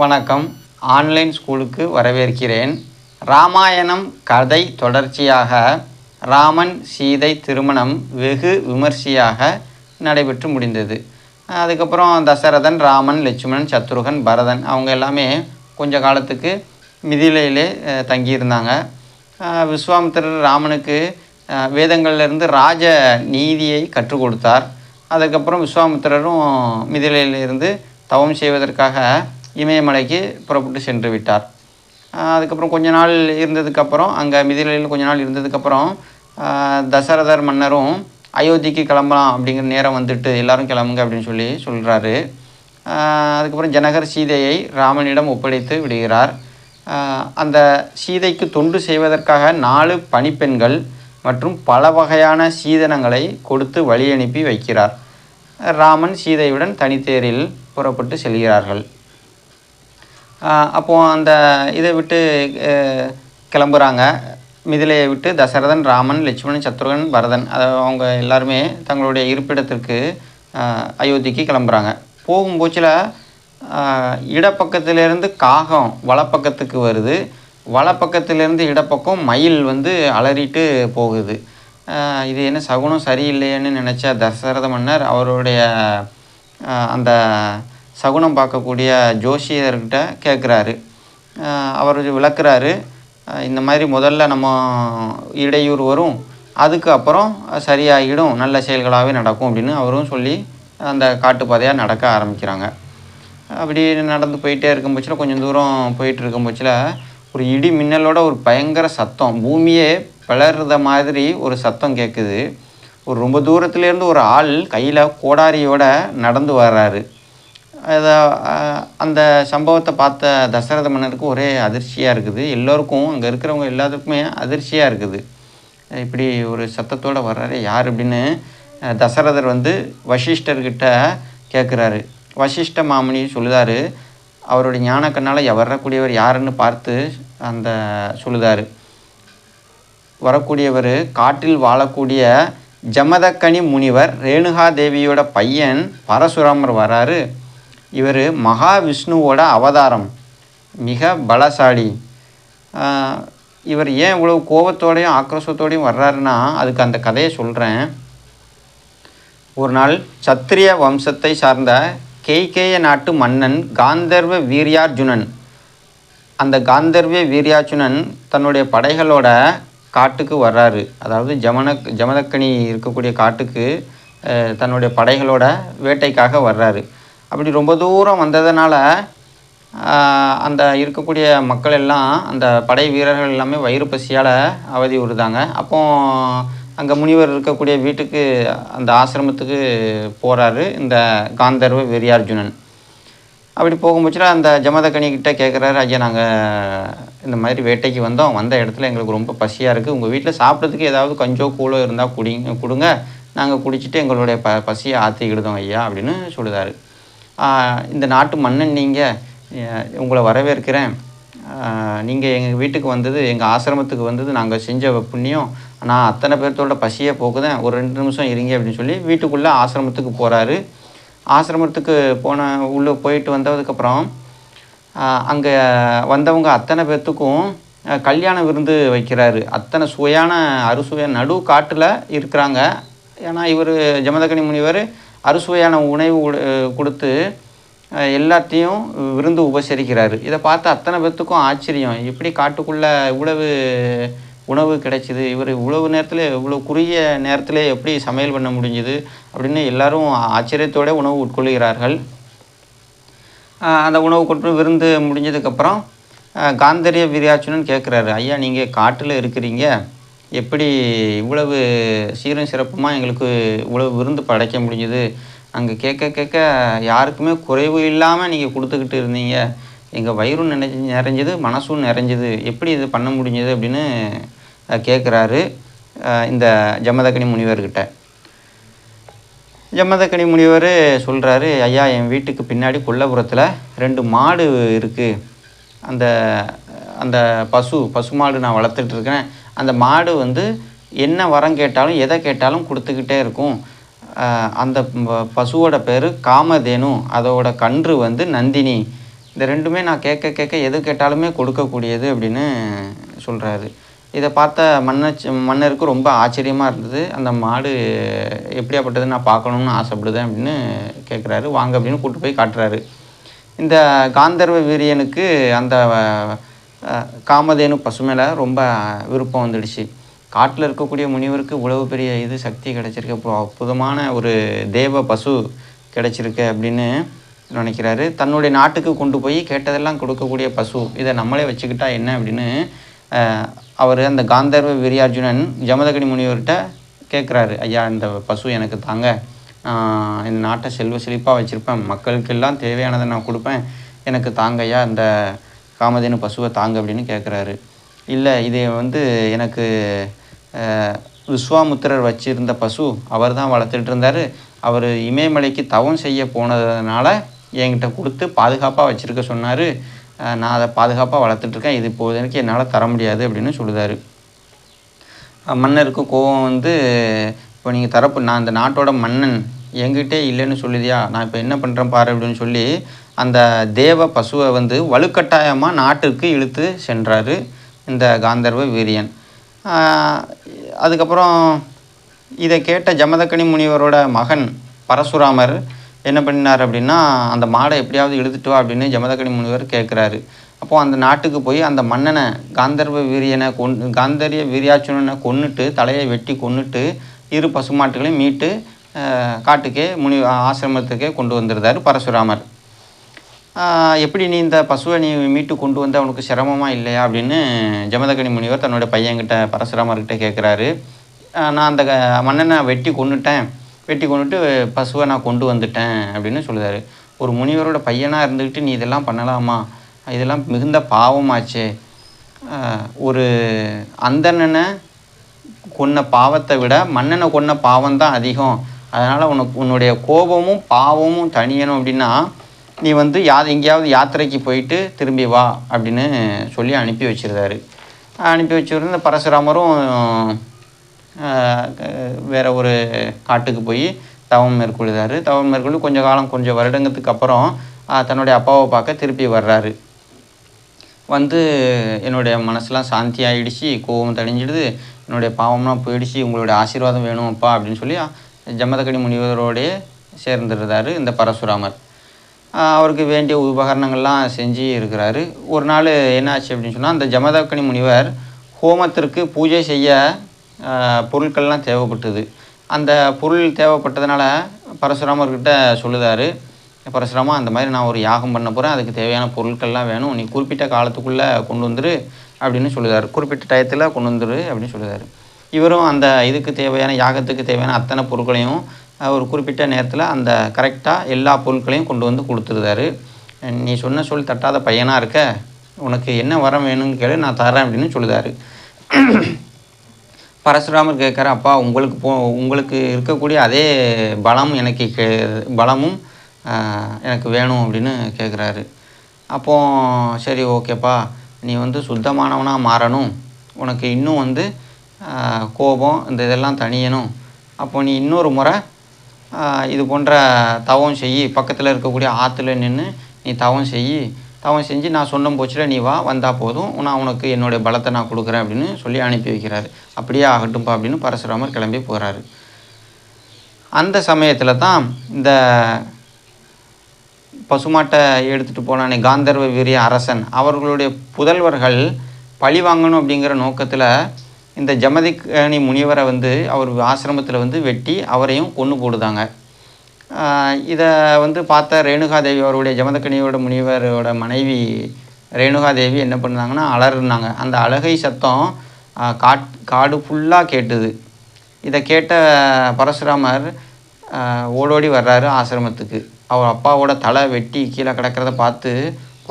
வணக்கம். ஆன்லைன் ஸ்கூலுக்கு வரவேற்கிறேன். ராமாயணம் கதை தொடர்ச்சியாக ராமன் சீதை திருமணம் வெகு விமர்சையாக நடைபெற்று முடிந்தது. அதுக்கப்புறம் தசரதன், ராமன், லட்சுமணன், சத்ருகன், பரதன் அவங்க எல்லாமே கொஞ்ச காலத்துக்கு மிதிலையிலே தங்கியிருந்தாங்க. விஸ்வாமித்திரர் ராமனுக்கு வேதங்கள்லேருந்து ராஜ நீதியை கற்றுக் கொடுத்தார். அதுக்கப்புறம் விஸ்வாமித்திரரும் மிதிலையிலிருந்து தவம் செய்வதற்காக இமயமலைக்கு புறப்பட்டு சென்று விட்டார். அதுக்கப்புறம் கொஞ்ச நாள் இருந்ததுக்கப்புறம் அங்கே மிதிலையில் கொஞ்ச நாள் இருந்ததுக்கப்புறம் தசரதர் மன்னரும் அயோத்திக்கு கிளம்பலாம் அப்படிங்கிற நேரம் வந்துட்டு எல்லோரும் கிளம்புங்க அப்படின்னு சொல்கிறாரு. அதுக்கப்புறம் ஜனகர் சீதையை ராமனிடம் ஒப்படைத்து விடுகிறார். அந்த சீதைக்கு தொண்டு செய்வதற்காக 4 பணிப்பெண்கள் மற்றும் பல வகையான சீதனங்களை கொடுத்து வழி அனுப்பி வைக்கிறார். ராமன் சீதையுடன் தனித்தேரில் புறப்பட்டு செல்கிறார்கள். அப்போது அந்த இதை விட்டு கிளம்புறாங்க. மிதிலையை விட்டு தசரதன், ராமன், லட்சுமணன், சத்ருகன், பரதன் அவங்க எல்லாருமே தங்களுடைய இருப்பிடத்திற்கு அயோத்திக்கு கிளம்புறாங்க. போகும்போச்சில் இடப்பக்கத்திலேருந்து காகம் வலப்பக்கத்துக்கு வருது. வலப்பக்கத்திலேருந்து இடப்பக்கம் மயில் அலறிட்டு போகுது. இது என்ன சகுனம் சரியில்லையேன்னு நினச்ச தசரத மன்னர் அவருடைய அந்த சகுனம் பார்க்கக்கூடிய ஜோசியர்கிட்ட கேட்குறாரு. அவர் விளக்குறாரு, இந்த மாதிரி முதல்ல நம்ம இடையூறு வரும், அதுக்கு அப்புறம் சரியாகிடும், நல்ல செயல்களாகவே நடக்கும் அப்படின்னு அவரும் சொல்லி அந்த காட்டுப்பாதையாக நடக்க ஆரம்பிக்கிறாங்க. அப்படி நடந்து போயிட்டே இருக்கும் பட்சத்தில் கொஞ்சம் தூரம் போயிட்டு இருக்கும் பட்சத்தில் ஒரு இடி மின்னலோட ஒரு பயங்கர சத்தம், பூமியே பிளறுத மாதிரி ஒரு சத்தம் கேட்குது. ஒரு ரொம்ப தூரத்துலேருந்து ஒரு ஆள் கையில் கோடாரியோடு நடந்து வர்றாரு. அந்த சம்பவத்தை பார்த்த தசரத மன்னருக்கு ஒரே அதிர்ச்சியாக இருக்குது. எல்லோருக்கும் அங்கே இருக்கிறவங்க எல்லாத்துக்குமே அதிர்ச்சியாக இருக்குது. இப்படி ஒரு சத்தத்தோடு வர்றாரு யார் அப்படின்னு தசரதர் வசிஷ்டர்கிட்ட கேட்குறாரு. வசிஷ்ட மாமுனி சொல்லுதார், அவருடைய ஞான கண்ணால் வரக்கூடியவர் யாருன்னு பார்த்து அந்த சொல்லுதார். வரக்கூடியவர் காட்டில் வாழக்கூடிய ஜமதக்கனி முனிவர் ரேணுகா தேவியோட பையன் பரசுராமர் வராரு. இவர் மகாவிஷ்ணுவோட அவதாரம், மிக பலசாலி. இவர் ஏன் இவ்வளோ கோபத்தோடையும் ஆக்ரோஷத்தோடையும் வர்றாருன்னா அதுக்கு அந்த கதையை சொல்கிறேன். ஒரு நாள் சத்திரிய வம்சத்தை சார்ந்த கேகேய நாட்டு மன்னன் காந்தர்வ வீரியார்ஜுனன், அந்த காந்தர்வ வீரியார்ஜுனன் தன்னுடைய படைகளோட காட்டுக்கு வர்றாரு. அதாவது ஜமதக்கனி இருக்கக்கூடிய காட்டுக்கு தன்னுடைய படைகளோட வேட்டைக்காக வர்றாரு. அப்படி ரொம்ப தூரம் வந்ததுனால அந்த இருக்கக்கூடிய மக்கள் எல்லாம், அந்த படை வீரர்கள் எல்லாமே வயிறு பசியால் அவதி உறுதாங்க. அப்போ அங்கே முனிவர் இருக்கக்கூடிய வீட்டுக்கு, அந்த ஆசிரமத்துக்கு போகிறாரு இந்த காந்தர்வ வீரியார்ஜுனன். அப்படி போகும்போச்சுல அந்த ஜமதக்கனிக்கிட்ட கேட்குறாரு, ஐயா நாங்கள் இந்த மாதிரி வேட்டைக்கு வந்த இடத்துல எங்களுக்கு ரொம்ப பசியாக இருக்குது, உங்கள் வீட்டில் சாப்பிட்றதுக்கு ஏதாவது கஞ்சோ கூழோ இருந்தால் கொடுங்க, நாங்கள் குடிச்சிட்டு எங்களுடைய பசியை ஆற்றிக்கிடுதோம் ஐயா அப்படின்னு சொல்லுதார். இந்த நாட்டு மன்னன், நீங்கள் உங்களை வரவேற்கிறேன், நீங்கள் எங்கள் வீட்டுக்கு வந்தது, எங்கள் ஆசிரமத்துக்கு வந்தது நாங்கள் செஞ்ச புண்ணியம், நான் அத்தனை பேர்த்தோட பசியை போக்குதேன், ஒரு 2 நிமிஷம் இருங்க அப்படின்னு சொல்லி வீட்டுக்குள்ளே ஆசிரமத்துக்கு போகிறாரு. ஆசிரமத்துக்கு உள்ளே போயிட்டு வந்ததுக்கப்புறம் அங்கே வந்தவங்க அத்தனை பேர்த்துக்கும் கல்யாண விருந்து வைக்கிறாரு. அத்தனை சுவையான அறுசுவையான நடு காட்டில் இருக்கிறாங்க. ஏன்னா இவர் ஜமதக்கனி முனிவர் அறுசுவையான உணவு கொடுத்து எல்லாத்தையும் விருந்து உபசரிக்கிறாரு. இதை பார்த்து அத்தனை பேர்த்துக்கும் ஆச்சரியம், எப்படி காட்டுக்குள்ளே இவ்வளவு உணவு கிடைச்சிது, இவர் இவ்வளவு நேரத்தில், இவ்வளோ குறுகிய நேரத்தில் எப்படி சமையல் பண்ண முடிஞ்சுது அப்படின்னு எல்லோரும் ஆச்சரியத்தோடு உணவு உட்கொள்கிறார்கள். அந்த உணவு கொண்டு விருந்து முடிஞ்சதுக்கப்புறம் காந்தர்வ வீரியார்ஜுனன் கேட்குறாரு, ஐயா நீங்கள் காட்டில் இருக்கிறீங்க, எப்படி இவ்வளவு சீரும் சிறப்புமாக எங்களுக்கு இவ்வளவு விருந்து படைக்க முடிஞ்சுது, அங்கே கேட்க யாருக்குமே குறைவு இல்லாமல் நீங்கள் கொடுத்துக்கிட்டு இருந்தீங்க, எங்கள் வயிறும் நிறைஞ்சது, மனசும் நிறைஞ்சது, எப்படி இது பண்ண முடிஞ்சது அப்படின்னு கேட்குறாரு இந்த ஜமதக்கனி முனிவர்கிட்ட. ஜமதக்கனி முனிவர் சொல்கிறாரு, ஐயா என் வீட்டுக்கு பின்னாடி கொல்லப்புறத்தில் 2 மாடு இருக்குது, அந்த அந்த பசுமாடு நான் வளர்த்துட்ருக்கேன், அந்த மாடு என்ன வரம் கேட்டாலும் எதை கேட்டாலும் கொடுத்துக்கிட்டே இருக்கும். அந்த பசுவோட பேர் காமதேனு, அதோட கன்று நந்தினி. இந்த ரெண்டுமே நான் கேட்க கேட்க எது கேட்டாலுமே கொடுக்கக்கூடியது அப்படின்னு சொல்கிறாரு. இதை பார்த்த மன்னருக்கு ரொம்ப ஆச்சரியமாக இருந்தது. அந்த மாடு எப்படியாப்பட்டது நான் பார்க்கணுன்னு ஆசைப்படுதேன் அப்படின்னு கேட்குறாரு. வாங்க அப்படின்னு கூப்பிட்டு போய் காட்டுறாரு. இந்த காந்தர்வ வீரியனுக்கு அந்த காமதேனு பசு மேலே ரொம்ப விருப்பம் வந்துடுச்சு. காட்டில் இருக்கக்கூடிய முனிவருக்கு இவ்வளவு பெரிய இது சக்தி கிடச்சிருக்கு, அப்புறம் அற்புதமான ஒரு தேவ பசு கிடச்சிருக்கு அப்படின்னு நினைக்கிறாரு. தன்னுடைய நாட்டுக்கு கொண்டு போய் கேட்டதெல்லாம் கொடுக்கக்கூடிய பசு, இதை நம்மளே வச்சுக்கிட்டா என்ன அப்படின்னு அவர் அந்த காந்தர்வ வீரியார்ஜுனன் ஜமதக்னி முனிவர்கிட்ட கேட்குறாரு. ஐயா, இந்த பசு எனக்கு தாங்க, இந்த நாட்டை செல்வ செழிப்பாக வச்சுருப்பேன், மக்களுக்கெல்லாம் தேவையானதை நான் கொடுப்பேன், எனக்கு தாங்கய்யா இந்த காமதேனு பசுவை தாங்க அப்படின்னு கேட்குறாரு. இல்லை, இது எனக்கு விஸ்வாமுத்திரர் வச்சுருந்த பசு, அவர் தான் வளர்த்துட்டு இருந்தார். அவர் இமயமலைக்கு தவம் செய்ய போனதுனால என்கிட்ட கொடுத்து பாதுகாப்பாக வச்சுருக்க சொன்னார். நான் அதை பாதுகாப்பாக வளர்த்துட்ருக்கேன், இது இப்போதைக்கு என்னால் தர முடியாது அப்படின்னு சொல்லுதார். மன்னருக்கு கோபம் இப்போ நீங்கள் நான் இந்த நாட்டோட மன்னன் என்கிட்டே இல்லைன்னு சொல்லுதியா, நான் இப்போ என்ன பண்ணுறேன் பாரு அப்படின்னு சொல்லி அந்த தேவ பசுவை வலுக்கட்டாயமாக நாட்டுக்கு இழுத்து சென்றார் இந்த காந்தர்வ வீரியன். அதுக்கப்புறம் இதை கேட்ட ஜமதக்னி முனிவரோட மகன் பரசுராமர் என்ன பண்ணினார் அப்படின்னா, அந்த மாடை எப்படியாவது இழுத்துட்டு வா அப்படின்னு ஜமதக்னி முனிவர் கேட்குறாரு. அப்போது அந்த நாட்டுக்கு போய் அந்த மன்னனை காந்தர்வ வீரியனை காந்தர்ய வீரியார்ஜுனனை கொன்னுட்டு, தலையை வெட்டி கொன்னுட்டு, 2 பசுமாட்டுகளையும் மீட்டு காட்டுக்கே ஆசிரமத்துக்கே கொண்டு வந்துருந்தார் பரசுராமர். எப்படி நீ இந்த பசுவை நீ மீட்டு கொண்டு வந்த அவனுக்கு சிரமமாக இல்லையா அப்படின்னு ஜமதக்னி முனிவர் தன்னோட பையன்கிட்ட பரசுராமர்கிட்ட கேட்குறாரு. நான் அந்த மன்னனை வெட்டி கொண்டுட்டு பசுவை நான் கொண்டு வந்துட்டேன் அப்படின்னு சொல்லுதார். ஒரு முனிவரோட பையனாக இருந்துக்கிட்டு நீ இதெல்லாம் பண்ணலாமா, இதெல்லாம் மிகுந்த பாவமாச்சே, ஒரு அந்தணனை கொன்ன பாவத்தை விட மன்னனை கொன்ன பாவம்தான் அதிகம், அதனால் உன்னுடைய கோபமும் பாவமும் தணியணும் அப்படின்னா நீ எங்கேயாவது யாத்திரைக்கு போயிட்டு திரும்பி வா அப்படின்னு சொல்லி அனுப்பி வச்சிருந்தாரு. அனுப்பி வச்சுருந்த பரசுராமரும் வேறு ஒரு காட்டுக்கு போய் தவம் மேற்கொள்ளுதார். தவம் மேற்கொள்ளி கொஞ்சம் வருடங்களுக்கு அப்புறம் தன்னுடைய அப்பாவை பார்க்க திருப்பி வர்றாரு. என்னுடைய மனசுலாம் சாந்தி ஆகிடுச்சு, கோபம் தணிஞ்சிடுது, என்னுடைய பாவம்லாம் போயிடுச்சு, உங்களுடைய ஆசீர்வாதம் வேணும் அப்பா அப்படின்னு சொல்லி ஜமதக்னி முனிவரோடையே சேர்ந்துருந்தார் இந்த பரசுராமர். அவருக்கு வேண்டிய உபகரணங்கள்லாம் செஞ்சு இருக்கிறாரு. ஒரு நாள் என்னாச்சு அப்படின்னு சொன்னால், அந்த ஜமதக்னி முனிவர் ஹோமத்திற்கு பூஜை செய்ய பொருட்கள்லாம் தேவைப்பட்டது. அந்த பொருள் தேவைப்பட்டதுனால பரசுராமர்கிட்ட சொல்லுதார். பரசுராமா, அந்த மாதிரி நான் ஒரு யாகம் பண்ண போகிறேன், அதுக்கு தேவையான பொருட்கள்லாம் வேணும், நீ குறிப்பிட்ட காலத்துக்குள்ளே கொண்டு வந்துரு அப்படின்னு சொல்லுதார். குறிப்பிட்ட டயத்தில் கொண்டு வந்துரு அப்படின்னு சொல்லுதார். இவரும் அந்த இதுக்கு தேவையான யாகத்துக்கு தேவையான அத்தனை பொருட்களையும் ஒரு குறிப்பிட்ட நேரத்தில் அந்த கரெக்டாக எல்லா பொருட்களையும் கொண்டு கொடுத்துருதாரு. நீ சொன்ன சொல் தட்டாத பையனாக இருக்க, உனக்கு என்ன வரம் வேணும்னு கேளு, நான் தரேன் அப்படின்னு சொல்லுதார். பரசுராமர் கேட்குற, அப்பா உங்களுக்கு இருக்கக்கூடிய அதே பலமும் எனக்கு வேணும் அப்படின்னு கேட்குறாரு. அப்போது சரி ஓகேப்பா, நீ சுத்தமானவனாக மாறணும், உனக்கு இன்னும் கோபம் இதெல்லாம் தணியணும், அப்போ நீ இன்னொரு முறை இது போன்ற தவம் செய், பக்கத்தில் இருக்கக்கூடிய ஆற்றுல நின்று நீ தவம் செஞ்சு நான் சொன்ன போச்சில் நீ வந்தால் போதும், நான் உனக்கு என்னுடைய பலத்தை நான் கொடுக்குறேன் அப்படின்னு சொல்லி அனுப்பி வைக்கிறாரு. அப்படியே ஆகட்டும்ப்பா அப்படின்னு பரசுராமர் கிளம்பி போகிறாரு. அந்த சமயத்தில் தான் இந்த பசுமாட்டை எடுத்துகிட்டு போனானே காந்தர்வ வீரிய அரசன், அவர்களுடைய புதல்வர்கள் பழி வாங்கணும் அப்படிங்கிற நோக்கத்தில் இந்த ஜமதக்னி முனிவரை அவர் ஆசிரமத்தில் வெட்டி அவரையும் கொன்று போடுதாங்க. இதை பார்த்த ரேணுகாதேவி, அவருடைய ஜமதக்னியோட முனிவரோட மனைவி ரேணுகாதேவி என்ன பண்ணாங்கன்னா அலறுனாங்க. அந்த அழுகை சத்தம் காடு ஃபுல்லாக கேட்டுது. இதை கேட்ட பரசுராமர் ஓடோடி வர்றாரு ஆசிரமத்துக்கு. அவர் அப்பாவோட தலை வெட்டி கீழே கிடக்கிறத பார்த்து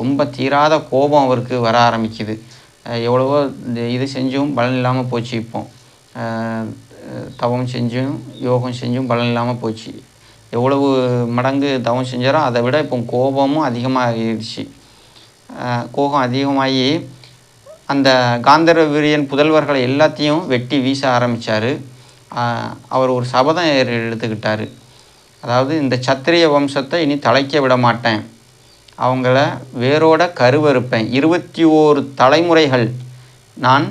ரொம்ப தீராத கோபம் அவருக்கு வர ஆரம்பிக்குது. எவ்வளவோ இது செஞ்சும் பலன் இல்லாமல் போச்சு, இப்போ தவம் செஞ்சும் யோகம் செஞ்சும் பலன் இல்லாமல் போச்சு, எவ்வளவு மடங்கு தவம் செஞ்சாரோ அதை விட இப்போ கோபமும் அதிகமாகிடுச்சு. கோபம் அதிகமாகி அந்த காந்தர்வ வீரியன் புதல்வர்களை எல்லாத்தையும் வெட்டி வீச ஆரம்பித்தார். அவர் ஒரு சபதம் எடுத்துக்கிட்டார். அதாவது இந்த சத்திரிய வம்சத்தை இனி தலைக்க விட மாட்டேன், அவங்கள வேரோட கருவறுப்பேன். 21 தலைமுறைகள் நான்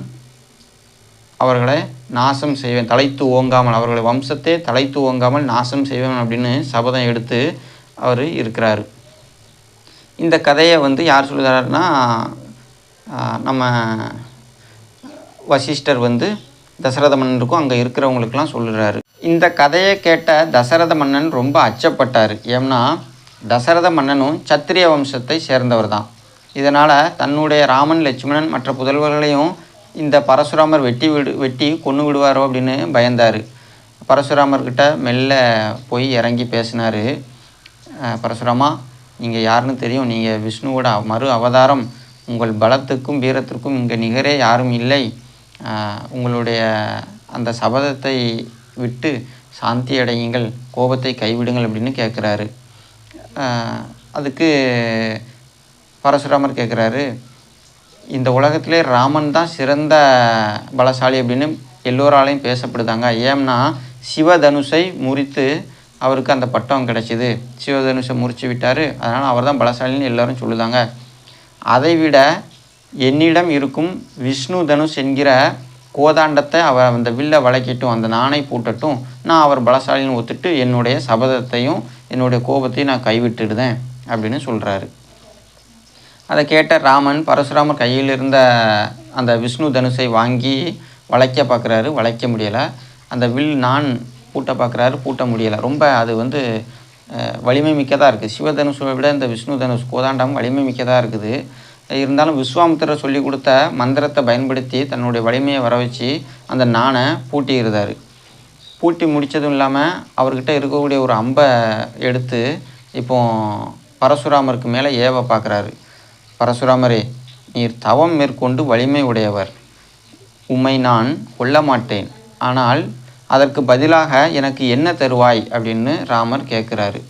அவர்களை நாசம் செய்வேன், தலைத்து ஓங்காமல், அவர்களை வம்சத்தை தலைத்து ஓங்காமல் நாசம் செய்வேன் அப்படின்னு சபதம் எடுத்து அவர் இருக்கிறார். இந்த கதையை யார் சொல்லுறாருன்னா, நம்ம வசிஷ்டர் தசரத மன்னனுக்கும் அங்கே இருக்கிறவங்களுக்கெல்லாம் சொல்லுறாரு. இந்த கதையை கேட்ட தசரத மன்னன் ரொம்ப அச்சப்பட்டார். ஏன்னா தசரத மன்னனும் சத்திரிய வம்சத்தை சேர்ந்தவர் தான். இதனால் தன்னுடைய ராமன், லட்சுமணன் மற்ற புதல்வர்களையும் இந்த பரசுராமர் வெட்டி கொன்று விடுவாரோ அப்படின்னு பயந்தார். பரசுராமர்கிட்ட மெல்ல போய் இறங்கி பேசினார். பரசுராமா, நீங்கள் யாருன்னு தெரியும், நீங்கள் விஷ்ணுவோட மறு அவதாரம், உங்கள் பலத்துக்கும் வீரத்திற்கும் இங்கே நிகரே யாரும் இல்லை, உங்களுடைய அந்த சபதத்தை விட்டு சாந்தி அடையுங்கள், கோபத்தை கைவிடுங்கள் அப்படின்னு கேட்குறாரு. அதுக்கு பரசுராமர் கேட்குறாரு, இந்த உலகத்திலே ராமன் தான் சிறந்த பலசாலி அப்படின்னு எல்லோராலையும் பேசப்படுதாங்க. ஏன்னா சிவதனுஷை முறித்து அவருக்கு அந்த பட்டம் கிடச்சிது, சிவதனுஷை முறித்து விட்டார், அதனால் அவர் தான் பலசாலின்னு எல்லோரும் சொல்லுதாங்க. அதை விட என்னிடம் இருக்கும் விஷ்ணு தனுஷ் என்கிற கோதாண்டத்தை அவர் அந்த வில்லை வளைக்கட்டும், அந்த நாணை பூட்டட்டும், நான் அவர் பலசாலின்னு ஒத்துட்டு என்னுடைய சபதத்தையும் என்னுடைய கோபத்தையும் நான் கைவிட்டுடுதேன் அப்படின்னு சொல்கிறாரு. அதை கேட்ட ராமன் பரசுராமர் கையில் இருந்த அந்த விஷ்ணு தனுஷை வாங்கி வளைக்க பார்க்குறாரு, வளைக்க முடியலை. அந்த வில் நான் பூட்ட பார்க்குறாரு, பூட்ட முடியலை. ரொம்ப அது வலிமை மிக்கதாக இருக்குது. சிவதனுஷை விட இந்த விஷ்ணு தனுஷ் கோதாண்டம் வலிமை மிக்கதாக இருக்குது. இருந்தாலும் விஸ்வாமித்திரர் சொல்லி கொடுத்த மந்திரத்தை பயன்படுத்தி தன்னுடைய வலிமையை வர வச்சு அந்த நாணை பூட்டியிருந்தார். பூட்டி முடித்ததும் இல்லாமல் அவர்கிட்ட இருக்கக்கூடிய ஒரு அம்பை எடுத்து இப்போ பரசுராமருக்கு மேலே ஏவ பார்க்குறாரு. பரசுராமரே, நீர் தவம் மேற்கொண்டு வலிமை உடையவர், உம்மை நான் கொல்ல மாட்டேன், ஆனால் அதற்கு பதிலாக எனக்கு என்ன தருவாய் அப்படின்னு ராமர் கேட்குறாரு.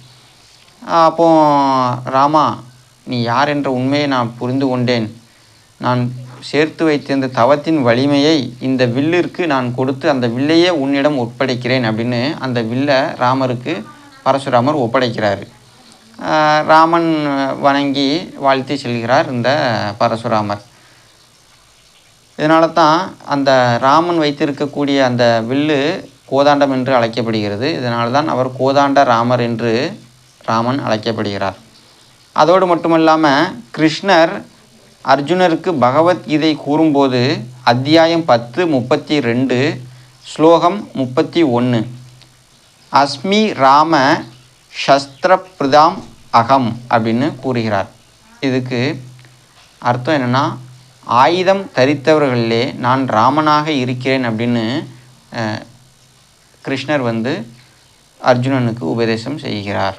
அப்போ ராமா, நீ யார் என்ற உண்மையை நான் புரிந்து கொண்டேன். நான் சேர்த்து வைத்திருந்த தவத்தின் வலிமையை இந்த வில்லிற்கு நான் கொடுத்து அந்த வில்லையே உன்னிடம் ஒப்படைக்கிறேன் அப்படின்னு அந்த வில்லை ராமருக்கு பரசுராமர் ஒப்படைக்கிறார். ராமன் வணங்கி வாழ்த்தி செல்கிறார் இந்த பரசுராமர். இதனால தான் அந்த ராமன் வைத்திருக்கக்கூடிய அந்த வில்லு கோதாண்டம் என்று அழைக்கப்படுகிறது. இதனால தான் அவர் கோதாண்ட ராமர் என்று ராமன் அழைக்கப்படுகிறார். அதோடு மட்டுமல்லாமல் கிருஷ்ணர் அர்ஜுனருக்கு பகவத்கீதை கூறும்போது அத்தியாயம் 10:32 ஸ்லோகம் 31 அஸ்மி ராம சஸ்திரப்ரதாம் அகம் அப்படின்னு கூறுகிறார். இதுக்கு அர்த்தம் என்னென்னா, ஆயுதம் தரித்தவர்களிலே நான் ராமனாக இருக்கிறேன் அப்படின்னு கிருஷ்ணர் அர்ஜுனனுக்கு உபதேசம் செய்கிறார்.